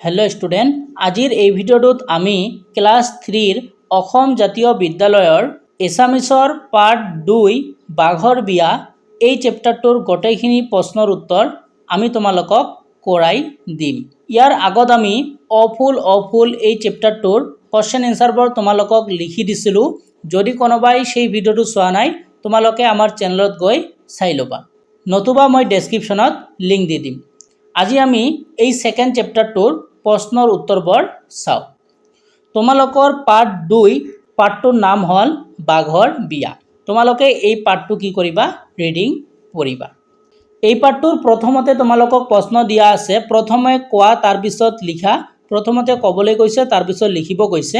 Hello student आजिर এই ভিডিওটোত আমি class 3 Assam জাতীয় বিদ্যালয়ৰ এছামিছৰ পাৰ্ট 2 বাঘৰ বিয়া এই চেপ্টাৰটোৰ গোটেইখিনি প্ৰশ্নৰ উত্তৰ আমি তোমালোকক কৰাই দিম। ইয়াৰ আগত আমি অফুল এই চেপ্টাৰটোৰ কোৱেশ্চন এনসাৰবোৰ তোমালোকক লিখি দিছিলো। যদি কোনোবাই সেই ভিডিওটো চোৱা নাই তোমালোকে আমাৰ চেনেলত গৈ চাই ল'বা, নতুবা মই ডেসক্ৰিপশনত লিংক দি দিম। আজি আমি এই সেকেন্ড চেপ্টাৰটোৰ প্ৰশ্নৰ উত্তৰবোৰ চাও। তোমালোকৰ পাৰ্ট 2 পাৰ্টটোৰ নাম হল বাঘৰ বিয়া। তোমালোকে এই পাৰ্টটো কি কৰিবা, ৰিডিং পঢ়িবা। এই পাৰ্টটোৰ প্ৰথমতে তোমালোকক প্ৰশ্ন দিয়া আছে, প্ৰথমে কোৱা তাৰ পিছত লিখা। প্ৰথমতে ক'বলৈ কৈছে তাৰ পিছত লিখিব কৈছে।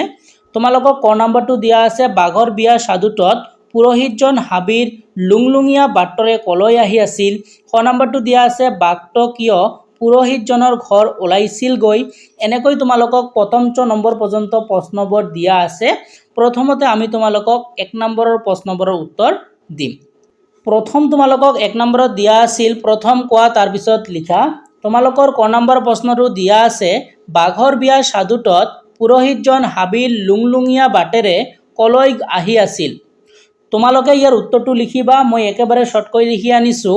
তোমালোকক ক নম্বৰটো দিয়া আছে, বাঘৰ বিয়া সাধুটোত পুৰোহিতজন হাবিৰ লুংলুঙীয়া বাটৰে কলৈ আহি আছিল। খ নম্বৰটো দিয়া আছে, বাঘটো কিয় পুৰোহিতজনৰ ঘৰ ওলাইছিল গৈ। এনেকৈ তোমালোকক প্ৰথম নম্বৰ পৰ্যন্ত প্ৰশ্নবোৰ দিয়া আছে। প্ৰথমতে আমি তোমালোকক 1 নম্বৰৰ প্ৰশ্নবোৰৰ উত্তৰ দিম। প্ৰথম তোমালোকক 1 নম্বৰত দিয়া আছিল, প্ৰথম কোৱা তাৰ পিছত লিখা। তোমালোকৰ ক নম্বৰ প্ৰশ্নটো দিয়া আছে, বাঘৰ বিয়া সাধুটোত পুৰোহিতজন হাবিৰ লুংলুঙীয়া বাটেৰে কলৈ আহি আছিল। তোমালোকে ইয়াৰ উত্তৰটো লিখিবা। মই একেবাৰে শৰ্টকৈ লিখি আনিছো।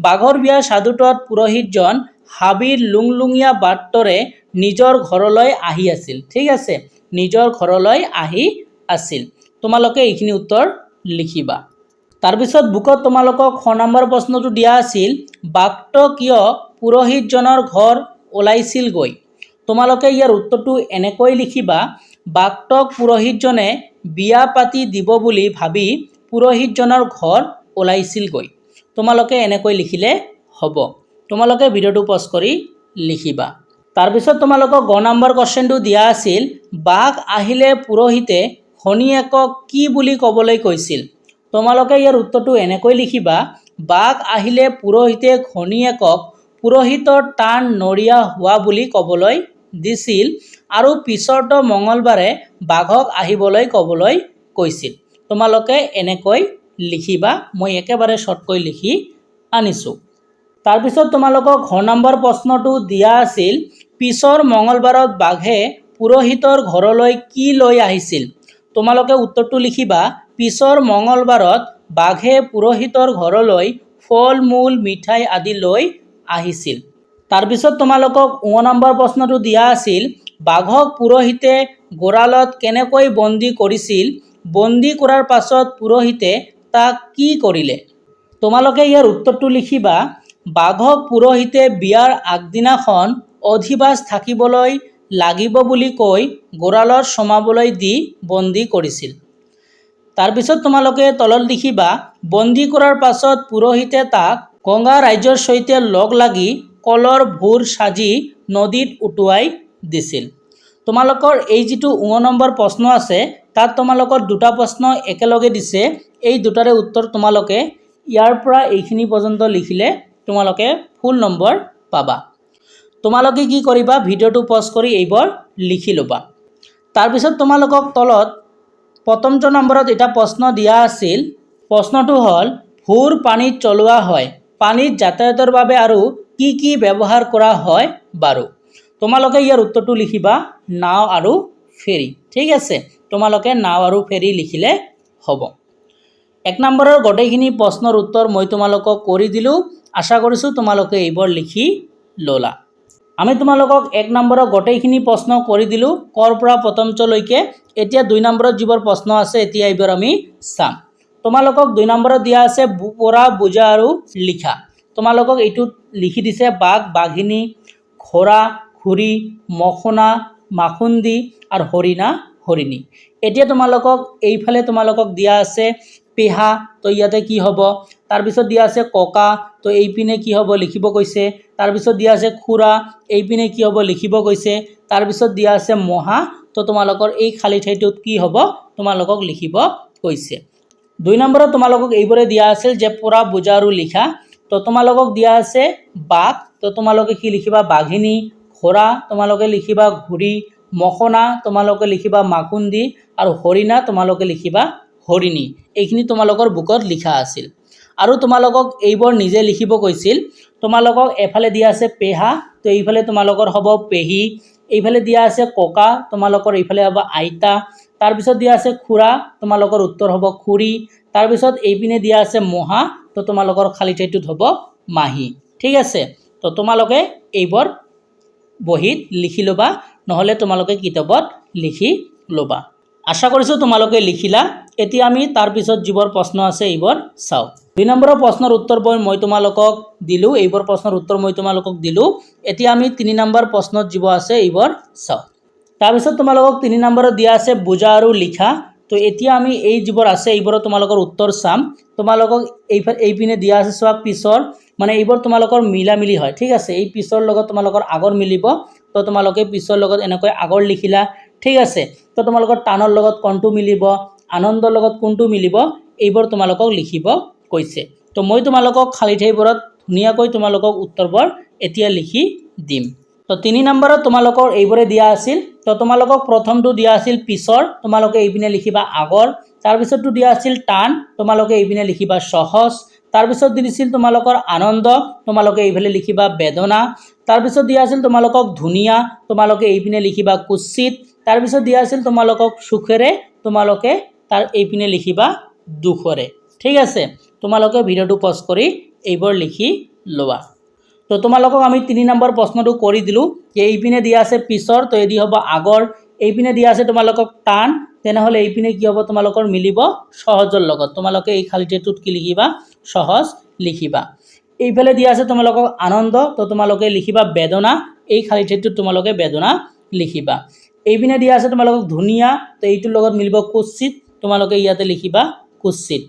বাঘৰ বিয়া সাধুটোত পুৰোহিতজন হাবিৰ লুংলুঙীয়া বাটৰে নিজৰ ঘৰলৈ আহি আছিল। ঠিক আছে, নিজৰ ঘৰলৈ আহি আছিল। তোমালোকে এইখিনি উত্তৰ লিখিবা। তাৰপিছত বুকত তোমালোকক খ নম্বৰ প্ৰশ্নটো দিয়া আছিল, বাঘটো কিয় পুৰোহিতজনৰ ঘৰ ওলাইছিল গৈ। তোমালোকে ইয়াৰ উত্তৰটো এনেকৈ লিখিবা, বাঘটোক পুৰোহিতজনে বিয়া পাতি দিব বুলি ভাবি পুৰোহিতজনৰ ঘৰ ওলাইছিল গৈ। তোমালোকে এনেকৈ লিখিলে হ'ব। তোমালোকে ভিডিওটো পজ কৰি লিখিবা। তাৰপিছত তোমালোকক গ নম্বৰ কোৱেশ্চনটো দিয়া আছিল, বাঘ আহিলে পুৰোহিতে ঘনীয়েকক কি বুলি ক'বলৈ কৈছিল। তোমালোকে ইয়াৰ উত্তৰটো এনেকৈ লিখিবা, বাঘ আহিলে পুৰোহিতে ঘনীয়েকক পুৰোহিতৰ টান নৰিয়া হোৱা বুলি ক'বলৈ দিছিল আৰু পিছৰটো মঙ্গলবাৰে বাঘক আহিবলৈ ক'বলৈ কৈছিল। তোমালোকে এনেকৈ লিখিবা। মই একেবাৰে শৰ্টকৈ লিখি আনিছো। তাৰপিছত তোমালোকক ঘ নম্বৰ প্ৰশ্নটো দিয়া আছিল, পিছৰ মঙ্গলবাৰত বাঘে পুৰোহিতৰ ঘৰলৈ কি লৈ আহিছিল। তোমালোকে উত্তৰটো লিখিবা, পিছৰ মঙ্গলবাৰত বাঘে পুৰোহিতৰ ঘৰলৈ ফল মূল মিঠাই আদি লৈ আহিছিল। তাৰপিছত তোমালোকক ঙ নম্বৰ প্ৰশ্নটো দিয়া আছিল, বাঘক পুৰোহিতে গঁৰালত কেনেকৈ বন্দী কৰিছিল। বন্দী কৰাৰ পাছত পুৰোহিতে তাক কি কৰিলে। তোমালোকে ইয়াৰ উত্তৰটো লিখিবা, বাঘক পুৰোহিতে বিয়াৰ আগদিনাখন অধিবাস থাকিবলৈ লাগিব বুলি কৈ গঁৰালত সোমাবলৈ দি বন্দী কৰিছিল। তাৰপিছত তোমালোকে তলত লিখিবা, বন্দী কৰাৰ পাছত পুৰোহিতে তাক গংগা ৰাজ্যৰ সৈতে লগ লাগি কলৰ ভূৰ সাজি নদীত উটুৱাই দিছিল। তোমালোকৰ এই যিটো ঙ নম্বৰ প্ৰশ্ন আছে তাত তোমালোকৰ দুটা প্ৰশ্ন একেলগে দিছে। এই দুটাৰে উত্তৰ তোমালোকে ইয়াৰ পৰা এইখিনি পৰ্যন্ত লিখিলে তোমালোকে ফুল নম্বৰ পাবা। তোমালোকে কি কৰিবা, ভিডিওটো পজ কৰি এইবোৰ লিখি ল'বা। তাৰপিছত তোমালোকক তলত প্ৰথম নম্বৰত এটা প্ৰশ্ন দিয়া আছিল। প্ৰশ্নটো হ'ল, ভূৰ পানীত চলোৱা হয়, পানীত যাতায়াতৰ বাবে আৰু কি ব্যৱহাৰ কৰা হয় বাৰু। তোমালোকে ইয়াৰ উত্তৰটো লিখিবা, নাও আৰু ফেৰী। ঠিক আছে, তোমালোকে নাও আৰু ফেৰী লিখিলে হ'ব। 1 নম্বৰৰ গোটেইখিনি প্ৰশ্নৰ উত্তৰ মই তোমালোকক কৰি দিলোঁ। আশা কৰিছোঁ তোমালোকে এইবোৰ লিখি ল'লা। আমি তোমালোকক 1 নম্বৰৰ গোটেইখিনি প্ৰশ্ন কৰি দিলোঁ, কৰ পৰা প্ৰথমলৈকে। এতিয়া 2 নম্বৰত যিবোৰ প্ৰশ্ন আছে এতিয়া এইবোৰ আমি চাম। তোমালোকক 2 নম্বৰত দিয়া আছে, পঢ়া বুজা আৰু লিখা। তোমালোকক এইটোত লিখি দিছে, বাঘ বাঘিনী, ঘোঁৰা ঘূৰি, মখনা মাখুন্দি আৰু হৰিণা হৰিণী। এতিয়া তোমালোকক এইফালে তোমালোকক দিয়া আছে পেহা, তো ইয়াতে কি হ'ব। তাৰপিছত দিয়া আছে ককা, তো এইপিনে কি হ'ব লিখিব কৈছে। তাৰপিছত দিয়া আছে খুৰা, এইপিনে কি হ'ব লিখিব কৈছে। তাৰপিছত দিয়া আছে মহা, তো তোমালোকৰ এই খালী ঠাইটোত কি হ'ব তোমালোকক লিখিব কৈছে। 2 নম্বৰত তোমালোকক এইবোৰে দিয়া আছিল যে পঢ়া বুজা আৰু লিখা। তো তোমালোকক দিয়া আছে বাঘ, তো তোমালোকে কি লিখিবা, বাঘিনী। ঘোঁৰা তোমালোকে লিখিবা ঘূৰি, মখনা তোমালোকে লিখিবা মাকুন্দি আৰু হৰিণা তোমালোকে লিখিবা হৰিণী। এইখিনি তোমালোকৰ বুকত লিখা আছিল আৰু তোমালোকক এইবোৰ নিজে লিখিব কৈছিল। তোমালোকক এফালে দিয়া আছে পেহা, তো এইফালে তোমালোকৰ হ'ব পেহী। এইফালে দিয়া আছে ককা, তোমালোকৰ এইফালে হ'ব আইতা। তাৰপিছত দিয়া আছে খুৰা, তোমালোকৰ উত্তৰ হ'ব খুৰী। তাৰপিছত এইপিনে দিয়া আছে মহা, তো তোমালোকৰ খালী ঠাইটোত হ'ব মাহী। ঠিক আছে, তো তোমালোকে এইবোৰ বহীত লিখি ল'বা, নহ'লে তোমালোকে কিতাপত লিখি ল'বা। আশা কৰিছোঁ তোমালোকে লিখিলা। এতিয়া আমি তাৰপিছত যিবোৰ প্ৰশ্ন আছে এইবোৰ চাওঁ। 2 নম্বৰৰ প্ৰশ্নৰ উত্তৰবোৰ মই তোমালোকক দিলোঁ, এইবোৰ প্ৰশ্নৰ উত্তৰ মই তোমালোকক দিলোঁ। এতিয়া আমি 3 নম্বৰ প্ৰশ্নত যিবোৰ আছে এইবোৰ চাওঁ। তাৰপিছত তোমালোকক 3 নম্বৰত দিয়া আছে বুজা আৰু লিখা। তো এতিয়া আমি এই যিবোৰ আছে এইবোৰৰ তোমালোকৰ উত্তৰ চাম। তোমালোকক এইপিনে দিয়া আছে চোৱা পিছৰ, মানে এইবোৰ তোমালোকৰ মিলামিলি হয়। ঠিক আছে, এই পিছৰ লগত তোমালোকৰ আগৰ মিলিব, তো তোমালোকে পিছৰ লগত এনেকৈ আগৰ লিখিলা। ঠিক আছে, তো তোমালোকৰ টানৰ লগত কোনটো মিলিব, আনন্দৰ লগত কোনটো মিলিব, এইবোৰ তোমালোকক লিখিব কৈছে। তো মই তোমালোকক খালী ঠাইবোৰত ধুনীয়াকৈ তোমালোকক উত্তৰবোৰ এতিয়া লিখি দিম। তো 3 নম্বৰত তোমালোকৰ এইবোৰে দিয়া আছিল। তো তোমালোকক প্ৰথমটো দিয়া আছিল পিছৰ, তোমালোকে এইপিনে লিখিবা আগৰ। তাৰপিছতটো দিয়া আছিল টান, তোমালোকে এইপিনে লিখিবা সহজ। তাৰপিছত দিছিল তোমালোকৰ আনন্দ, তোমালোকে এইফালে লিখিবা বেদনা। তাৰপিছত দিয়া আছিল তোমালোকক ধুনীয়া, তোমালোকে এইপিনে লিখিবা কুৎসিত। তাৰপিছত দিয়া আছিল তোমালোকক সুখেৰে, তোমালোকে তাৰ এইপিনে লিখিবা দুখৰে। ঠিক আছে, তোমালোকে ভিডিঅ'টো পজ কৰি এইবোৰ লিখি লোৱা। তো তোমালোকক আমি 3 নম্বৰ প্ৰশ্নটো কৰি দিলোঁ যে এইপিনে দিয়া আছে পিছৰ, তো এদি হ'ব আগৰ। এইপিনে দিয়া আছে তোমালোকক টান, তেনেহ'লে এইপিনে কি হ'ব তোমালোকৰ মিলিব সহজৰ লগত, তোমালোকে এই খালী ঠাইটোত কি লিখিবা সহজ লিখিবা। এইফালে দিয়া আছে তোমালোকক আনন্দ, তো তোমালোকে লিখিবা বেদনা, এই খালী ঠাইটোত তোমালোকে বেদনা লিখিবা। এইপিনে দিয়া আছে তোমালোকক ধুনীয়া, তো এইটোৰ লগত মিলিব কুৎসিত, তোমালোকে ইয়াতে লিখিবা কুৎসিত।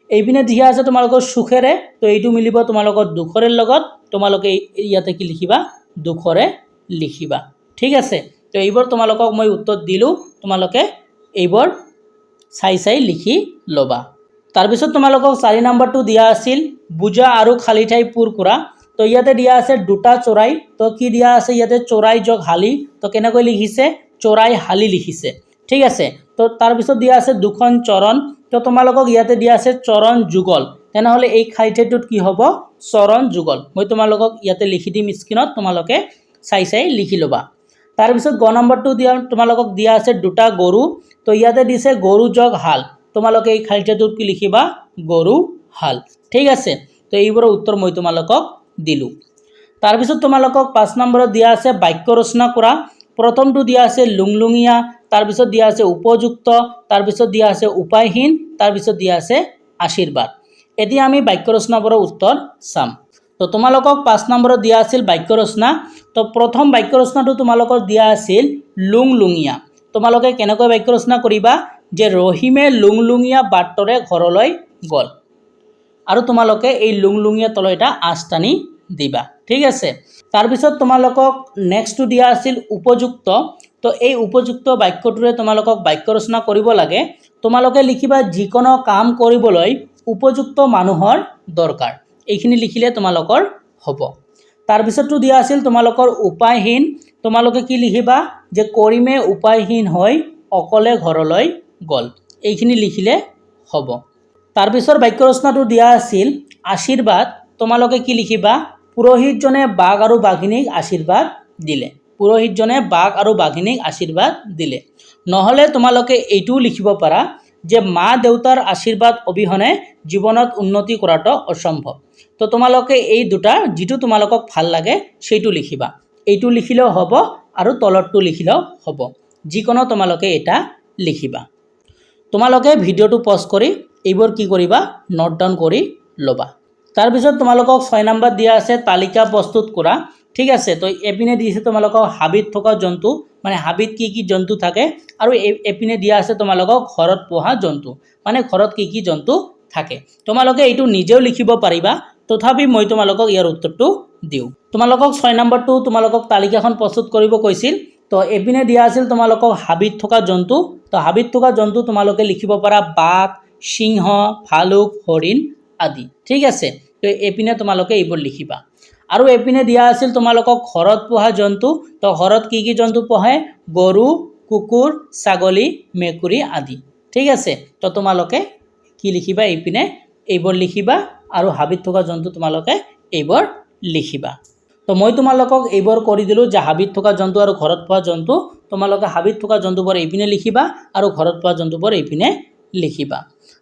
এইপিনে দিয়া আছে তোমালোকৰ সুখেৰে, তো এইটো মিলিব তোমালোকৰ দুখৰে লগত, তোমালোকে ইয়াতে কি লিখিবা দুখৰে লিখিবা। ঠিক আছে, তো এইবোৰ তোমালোকক মই উত্তৰ দিলোঁ, তোমালোকে এইবোৰ চাই লিখি ল'বা। তাৰপিছত তোমালোকক 4 নম্বৰটো দিয়া আছিল বুজা আৰু খালী ঠাই পূৰ কৰা। তো ইয়াতে দিয়া আছে দুটা চৰাই, তো কি দিয়া আছে ইয়াতে চৰাই যোগ হালি, তো কেনেকৈ লিখিছে চৰাই হালি লিখিছে। ঠিক আছে, তো তাৰপিছত দিয়া আছে দুখন চৰণ, তো তোমালোকক ইয়াতে দিয়া আছে চৰণ যুগল, তেনেহ'লে এই খালী ঠাইটোত কি হ'ব চৰণ যুগল। মই তোমালোকক ইয়াতে লিখি দিম স্ক্ৰীনত, তোমালোকে চাই লিখি ল'বা। তাৰপিছত গ নম্বৰটো তোমালোকক দিয়া আছে দুটা গৰু, তো ইয়াতে দিছে গৰু যোগ হাল, তোমালোকে এই খালী ঠাইটোত কি লিখিবা গৰু হাল। ঠিক আছে, তো এইবোৰৰ উত্তৰ মই তোমালোকক দিলোঁ। তাৰপিছত তোমালোকক 5 নম্বৰত দিয়া আছে বাক্য ৰচনা কৰা। প্ৰথমটো দিয়া আছে লুংলুঙীয়া, তাৰপিছত দিয়া আছে উপযুক্ত, তাৰপিছত দিয়া আছে উপায়হীন, তাৰপিছত দিয়া আছে আশীৰ্বাদ। এতিয়া আমি বাক্য ৰচনাবোৰৰ উত্তৰ চাম। তো তোমালোকক 5 নম্বৰত দিয়া আছিল বাক্য ৰচনা। তো প্ৰথম বাক্য ৰচনাটো তোমালোকৰ দিয়া আছিল লুংলুঙীয়া। তোমালোকে কেনেকৈ বাক্য ৰচনা কৰিবা যে ৰহিমে লুংলুঙীয়া বাটৰে ঘৰলৈ গ'ল, আৰু তোমালোকে এই লুংলুঙীয়া তলত এটা আঁচ টানি দিবা। ঠিক আছে, তাৰপিছত তোমালোকক নেক্সটটো দিয়া আছিল উপযুক্ত। তো এই উপযুক্ত বাক্যটোৰে তোমালোকক বাক্য ৰচনা কৰিব লাগে। তোমালোকে লিখিবা যিকোনো কাম কৰিবলৈ উপযুক্ত মানুহৰ দৰকাৰ, এইখিনি লিখিলে তোমালোকৰ হ'ব। তাৰপিছতটো দিয়া আছিল তোমালোকৰ উপায়হীন, তোমালোকে কি লিখিবা যে কৰিমে উপায়হীন হৈ অকলে ঘৰলৈ গ'ল, এইখিনি লিখিলে হ'ব। তাৰপিছৰ বাক্য ৰচনাটো দিয়া আছিল আশীৰ্বাদ, তোমালোকে কি লিখিবা পুৰোহিতজনে বাঘ আৰু বাঘিনীক আশীৰ্বাদ দিলে, পুৰোহিতজনে বাঘ আৰু বাঘিনীক আশীৰ্বাদ দিলে। নহ'লে তোমালোকে এইটোও লিখিব পাৰা যে মা দেউতাৰ আশীৰ্বাদ অবিহনে জীৱনত উন্নতি কৰাটো অসম্ভৱ। তো তোমালোকে এই দুটা যিটো তোমালোকক ভাল লাগে সেইটো লিখিবা, এইটো লিখিলেও হ'ব আৰু তলৰটো লিখিলেও হ'ব, যিকোনো তোমালোকে এটা লিখিবা। তোমালোকে ভিডিঅ'টো পজ কৰি এইবোৰ কি কৰিবা নোট ডাউন কৰি ল'বা। তাৰপিছত তোমালোকক 6 নম্বৰ দিয়া আছে তালিকা প্ৰস্তুত কৰা। ঠিক আছে, তো এপিনে দিছে তোমালোকক হাবিত থকা জন্তু, মানে হাবিত কি কি জন্তু থাকে, আৰু এপিনে দিয়া আছে তোমালোকক ঘৰত পোহা জন্তু, মানে ঘৰত কি কি জন্তু থাকে। তোমালোকে এইটো নিজেও লিখিব পাৰিবা, তথাপি মই তোমালোকক ইয়াৰ উত্তৰটো দিওঁ। তোমালোকক 6 নম্বৰটো তোমালোকক তালিকাখন প্ৰস্তুত কৰিব কৈছিল। তো এপিনে দিয়া আছিল তোমালোকক হাবিত থকা জন্তু, তো হাবিত থকা জন্তু তোমালোকে লিখিব পাৰা বাঘ, সিংহ, ভালুক, হৰিণ আদি। ঠিক আছে, তো এপিনে তোমালোকে এইবোৰ লিখিবা। আৰু এপিনে দিয়া আছিল তোমালোকক ঘৰত পোহা জন্তু, তো ঘৰত কি কি জন্তু পোহে গৰু, কুকুৰ, ছাগলী, মেকুৰী আদি। ঠিক আছে, তো তোমালোকে কি লিখিবা এইপিনে এইবোৰ লিখিবা, আৰু হাবিত থকা জন্তু তোমালোকে এইবোৰ লিখিবা। তো মই তোমালোকক এইবোৰ কৰি দিলোঁ যে হাবিত থকা জন্তু আৰু ঘৰত পোৱা জন্তু। তোমালোকে হাবিত থকা জন্তুবোৰ এইপিনে লিখিবা আৰু ঘৰত পোৱা জন্তুবোৰ এইপিনে লিখিবা।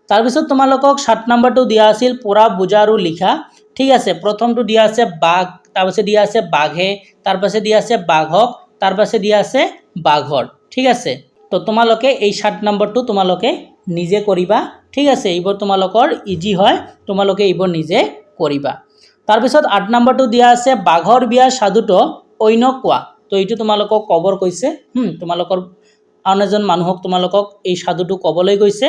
তাৰপিছত তোমালোকক 7 নম্বৰটো দিয়া আছিল পঢ়া বুজা আৰু লিখা। ঠিক আছে, প্ৰথমটো দিয়া আছে বাঘ, তাৰপাছত দিয়া আছে বাঘে, তাৰপাছত দিয়া আছে বাঘক, তাৰপাছত দিয়া আছে বাঘৰ। ঠিক আছে, তো তোমালোকে এই 7 নম্বৰটো তোমালোকে নিজে কৰিবা। ঠিক আছে, এইবোৰ তোমালোকৰ ইজি হয়, তোমালোকে এইবোৰ নিজে কৰিবা। তাৰপিছত 8 নম্বৰটো দিয়া আছে বাঘৰ বিয়া সাধুটো অন্যক কোৱা। তো এইটো তোমালোকক ক'বৰ কৈছে, তোমালোকৰ আন এজন মানুহক তোমালোকক এই সাধুটো ক'বলৈ কৈছে।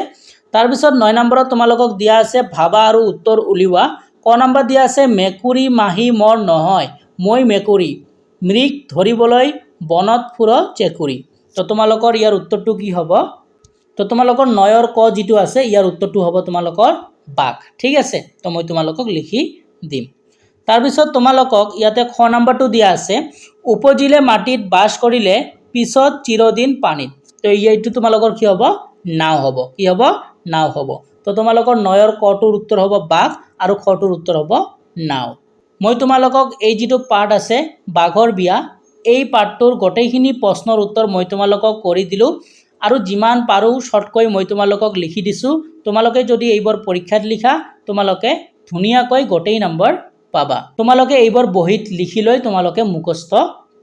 তাৰপিছত 9 নম্বৰত তোমালোকক দিয়া আছে ভাবা আৰু উত্তৰ উলিওৱা। ক নম্বৰ দিয়া আছে মেকুৰী মাহী মোৰ নহয়, মই মেকুৰী, মৃগ ধৰিবলৈ বনত ফুৰ চেকুৰী। তো তোমালোকৰ ইয়াৰ উত্তৰটো কি হ'ব? তো তোমালোকৰ 9ৰ ক যিটো আছে ইয়াৰ উত্তৰটো হ'ব তোমালোকৰ বাঘ। ঠিক আছে, তো মই তোমালোকক লিখি দিম। তাৰপিছত তোমালোকক ইয়াতে খ নম্বৰটো দিয়া আছে উপজিলে মাটিত বাস কৰিলে পিছত চিৰদিন পানীত। তো এইটো তোমালোকৰ কি হ'ব? নাও হ'ব। কি হ'ব? নাও হ'ব। তো তোমালোকৰ 9ৰ কটোৰ উত্তৰ হ'ব বাঘ আৰু খটোৰ উত্তৰ হ'ব নাও। মই তোমালোকক এই যিটো পাঠ আছে বাঘৰ বিয়া, এই পাঠটোৰ গোটেইখিনি প্ৰশ্নৰ উত্তৰ মই তোমালোকক কৰি দিলোঁ আৰু যিমান পাৰোঁ শ্বৰ্টকৈ মই তোমালোকক লিখি দিছোঁ। তোমালোকে যদি এইবোৰ পৰীক্ষাত লিখা তোমালোকে ধুনীয়াকৈ গোটেই নম্বৰ পাবা। তোমালোকে এইবোৰ বহীত লিখি লৈ তোমালোকে মুখস্থ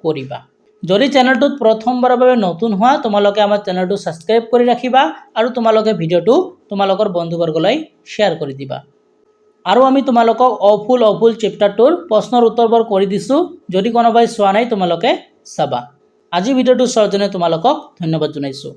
কৰিবা। যদি চেনেলটোত প্ৰথমবাৰৰ বাবে নতুন হোৱা তোমালোকে আমাৰ চেনেলটো ছাবস্ক্ৰাইব কৰি ৰাখিবা আৰু তোমালোকে ভিডিঅ'টো তোমালোকৰ বন্ধুবৰ্গলৈ শ্বেয়াৰ কৰি দিবা। আৰু আমি তোমালোকক অফুল চেপ্টাৰটোৰ প্ৰশ্নৰ উত্তৰবোৰ কৰি দিছোঁ, যদি কোনোবাই চোৱা নাই তোমালোকে চাবা। আজি ভিডিঅ'টো চোৱাৰ কাৰণে তোমালোকক ধন্যবাদ জনাইছোঁ।